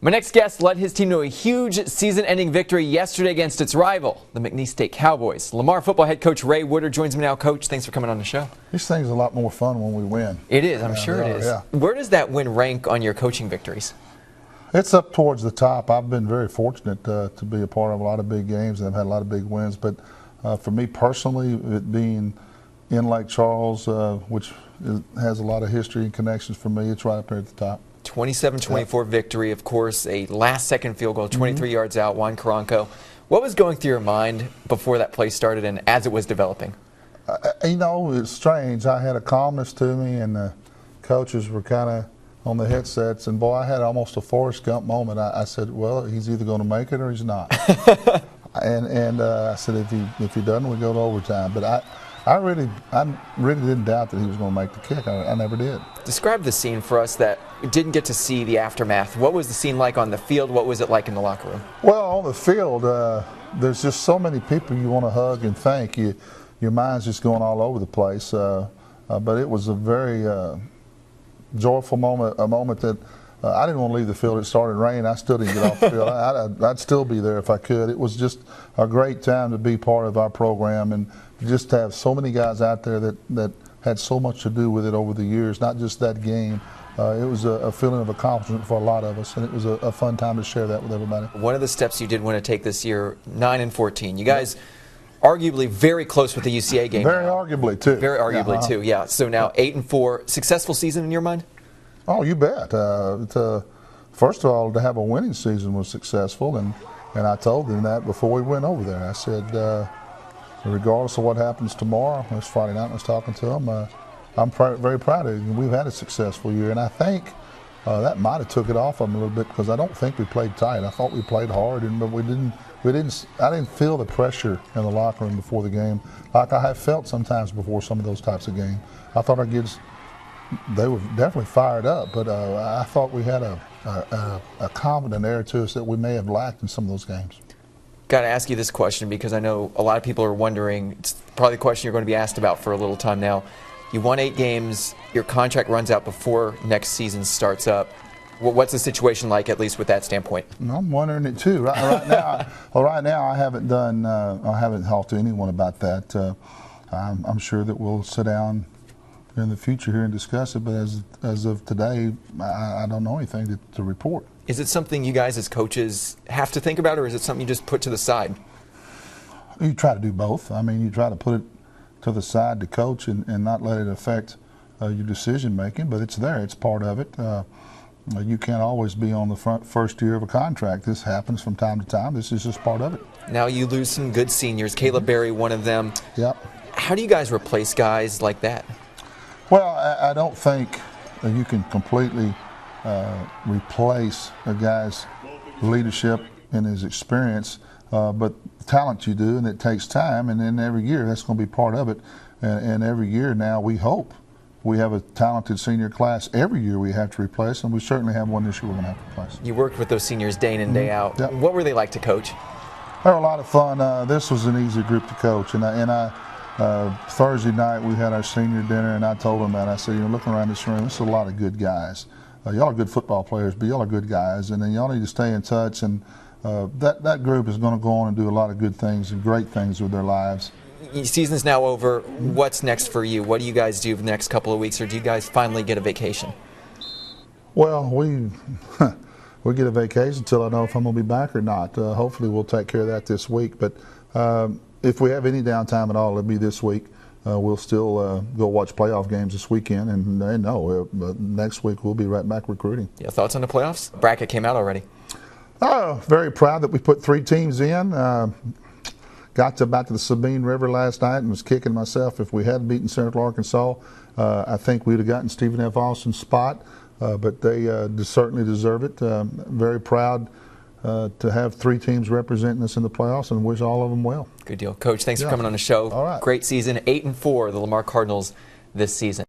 My next guest led his team to a huge season-ending victory yesterday against its rival, the McNeese State Cowboys. Lamar football head coach Ray Woodard joins me now. Coach, thanks for coming on the show. These things are a lot more fun when we win. It is, I'm sure it is. Yeah. Where does that win rank on your coaching victories? It's up towards the top. I've been very fortunate to be a part of a lot of big games, and I've had a lot of big wins. But for me personally, it being in Lake Charles, which has a lot of history and connections for me, it's right up there at the top. 27-24 victory, of course, a last-second field goal, 23 yards out, Juan Caranco. What was going through your mind before that play started and as it was developing? You know, it's strange. I had a calmness to me, and the coaches were kind of on the headsets, and boy, I had almost a Forrest Gump moment. I said, well, he's either going to make it or he's not. and I said, if he doesn't, we go to overtime. But I really didn't doubt that he was going to make the kick. I never did. Describe the scene for us that didn't get to see the aftermath. What was the scene like on the field? What was it like in the locker room? Well, on the field, there's just so many people you want to hug and thank. Your mind's just going all over the place. But it was a very joyful moment, a moment that I didn't want to leave the field. It started raining. I still didn't get off the field. I'd still be there if I could. It was just a great time to be part of our program and just to have so many guys out there that had so much to do with it over the years, not just that game. It was a feeling of accomplishment for a lot of us, and it was a fun time to share that with everybody. One of the steps you did want to take this year, 9-14. You guys arguably very close with the UCA game. Very arguably, too. Very arguably, too, yeah. So now 8-4. Successful season in your mind? Oh, you bet. First of all, to have a winning season was successful, and I told them that before we went over there. I said, regardless of what happens tomorrow, this Friday night I was talking to them, I'm very proud of you. We've had a successful year, and I think that might have took it off them a little bit because I don't think we played tight. I thought we played hard, but we didn't. I didn't feel the pressure in the locker room before the game like I have felt sometimes before some of those types of games. I thought our kids, they were definitely fired up, but I thought we had a confident air to us that we may have lacked in some of those games. Got to ask you this question because I know a lot of people are wondering. It's probably the question you're going to be asked about for a little time now. You won 8 games. Your contract runs out before next season starts up. What's the situation like, at least with that standpoint? I'm wondering it too. Right now, I haven't done. I haven't talked to anyone about that. I'm sure that we'll sit down in the future here and discuss it. But as of today, I don't know anything to report. Is it something you guys as coaches have to think about, or is it something you just put to the side? You try to do both. I mean, you try to put it to the side to coach and not let it affect your decision making, but it's there. It's part of it. You can't always be on the first year of a contract. This happens from time to time. This is just part of it. Now you lose some good seniors. Caleb Berry, one of them. Yep. How do you guys replace guys like that? Well, I don't think you can completely replace a guy's leadership and his experience, but talent you do, and it takes time, and then every year that's going to be part of it. And every year now we hope we have a talented senior class. Every year we have to replace, and we certainly have one this year we're going to have to replace. You worked with those seniors day in and day out. Yep. What were they like to coach? They were a lot of fun. This was an easy group to coach, and I Thursday night we had our senior dinner, and I told them that. I said, looking around this room, this is a lot of good guys. Y'all are good football players, but y'all are good guys, and then y'all need to stay in touch. And that group is going to go on and do a lot of good things and great things with their lives. Season's now over. What's next for you? What do you guys do for the next couple of weeks, or do you guys finally get a vacation? Well, we get a vacation until I know if I'm going to be back or not. Hopefully we'll take care of that this week. But if we have any downtime at all, it'll be this week. We'll still go watch playoff games this weekend, and next week we'll be right back recruiting. Yeah, thoughts on the playoffs? Bracket came out already. Very proud that we put 3 teams in. Got back to the Sabine River last night and was kicking myself. If we hadn't beaten Central Arkansas, I think we'd have gotten Stephen F. Austin's spot, but they certainly deserve it. Very proud to have 3 teams representing us in the playoffs, and wish all of them well. Good deal. Coach, thanks for coming on the show. All right. Great season, 8-4, the Lamar Cardinals this season.